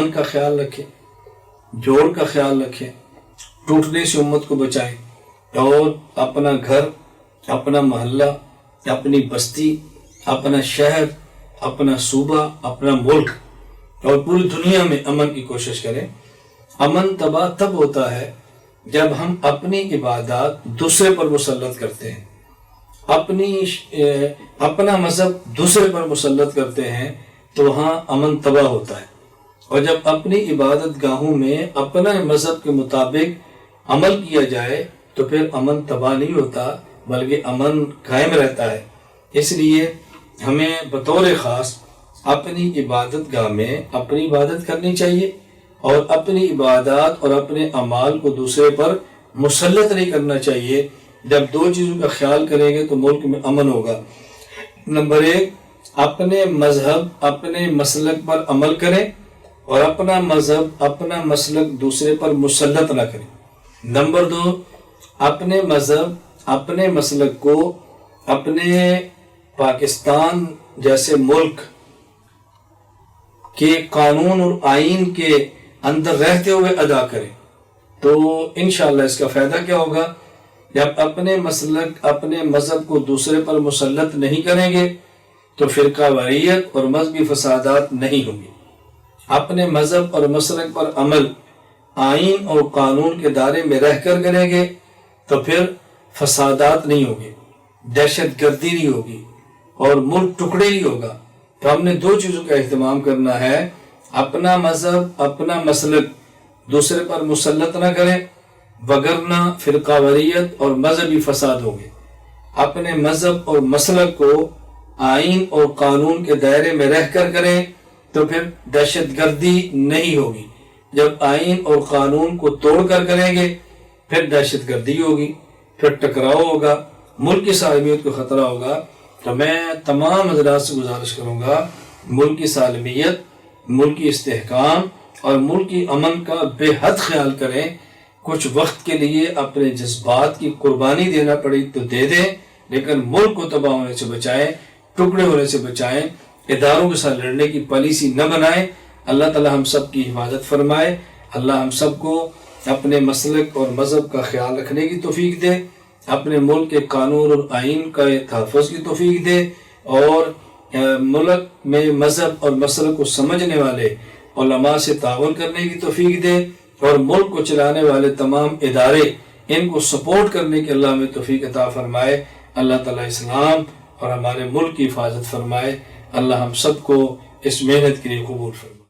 امن کا خیال رکھیں، جوڑ کا خیال رکھیں، ٹوٹنے سے امت کو بچائیں، اور اپنا گھر، اپنا محلہ، اپنی بستی، اپنا شہر، اپنا صوبہ، اپنا ملک اور پوری دنیا میں امن کی کوشش کریں۔ امن تب ہوتا ہے جب ہم اپنی عبادات دوسرے پر مسلط کرتے ہیں، اپنا مذہب دوسرے پر مسلط کرتے ہیں، تو وہاں امن تباہ ہوتا ہے۔ اور جب اپنی عبادت گاہوں میں اپنا مذہب کے مطابق عمل کیا جائے تو پھر امن تباہ نہیں ہوتا بلکہ امن قائم رہتا ہے۔ اس لیے ہمیں بطور خاص اپنی عبادت گاہ میں اپنی عبادت کرنی چاہیے، اور اپنی عبادات اور اپنے اعمال کو دوسرے پر مسلط نہیں کرنا چاہیے۔ جب دو چیزوں کا خیال کریں گے تو ملک میں امن ہوگا۔ نمبر 1، اپنے مذہب، اپنے مسلک پر عمل کریں، اور اپنا مذہب، اپنا مسلک دوسرے پر مسلط نہ کریں۔ نمبر 2، اپنے مذہب، اپنے مسلک کو اپنے پاکستان جیسے ملک کے قانون اور آئین کے اندر رہتے ہوئے ادا کریں۔ تو انشاءاللہ اس کا فائدہ کیا ہوگا؟ جب اپنے مسلک، اپنے مذہب کو دوسرے پر مسلط نہیں کریں گے تو فرقہ واریت اور مذہبی فسادات نہیں ہوں گے۔ اپنے مذہب اور مسلک پر عمل آئین اور قانون کے دائرے میں رہ کر کریں گے تو پھر فسادات نہیں ہوں گے، دہشت گردی نہیں ہوگی، اور ملک ٹکڑے نہیں ہوگا۔ تو ہم نے دو چیزوں کا اہتمام کرنا ہے، اپنا مذہب، اپنا مسلک دوسرے پر مسلط نہ کریں، وگرنہ فرقہ واریت اور مذہبی فساد ہوں گے۔ اپنے مذہب اور مسلک کو آئین اور قانون کے دائرے میں رہ کر کریں تو پھر دہشت گردی نہیں ہوگی۔ جب آئین اور قانون کو توڑ کر کریں گے پھر دہشت گردی ہوگی، پھر ٹکراؤ ہوگا، ملک کی سالمیت کو خطرہ ہوگا۔ تو میں تمام حضرات سے گزارش کروں گا، ملک کی سالمیت، ملک کی استحکام اور ملک کی امن کا بے حد خیال کریں۔ کچھ وقت کے لیے اپنے جذبات کی قربانی دینا پڑی تو دے دیں، لیکن ملک کو تباہ ہونے سے بچائیں، ٹکڑے ہونے سے بچائیں، اداروں کے ساتھ لڑنے کی پالیسی نہ بنائیں۔ اللہ تعالی ہم سب کی حفاظت فرمائے، اللہ ہم سب کو اپنے مسلک اور مذہب کا خیال رکھنے کی توفیق دے، اپنے ملک کے قانون اور آئین کا تحفظ کی توفیق دے، اور ملک میں مذہب اور مسلک کو سمجھنے والے علماء سے تعاون کرنے کی توفیق دے، اور ملک کو چلانے والے تمام ادارے ان کو سپورٹ کرنے کی اللہ ہمیں توفیق عطا فرمائے۔ اللہ تعالیٰ اسلام اور ہمارے ملک کی حفاظت فرمائے۔ اللہ ہم سب کو اس محنت کے لیے قبول فرمائے۔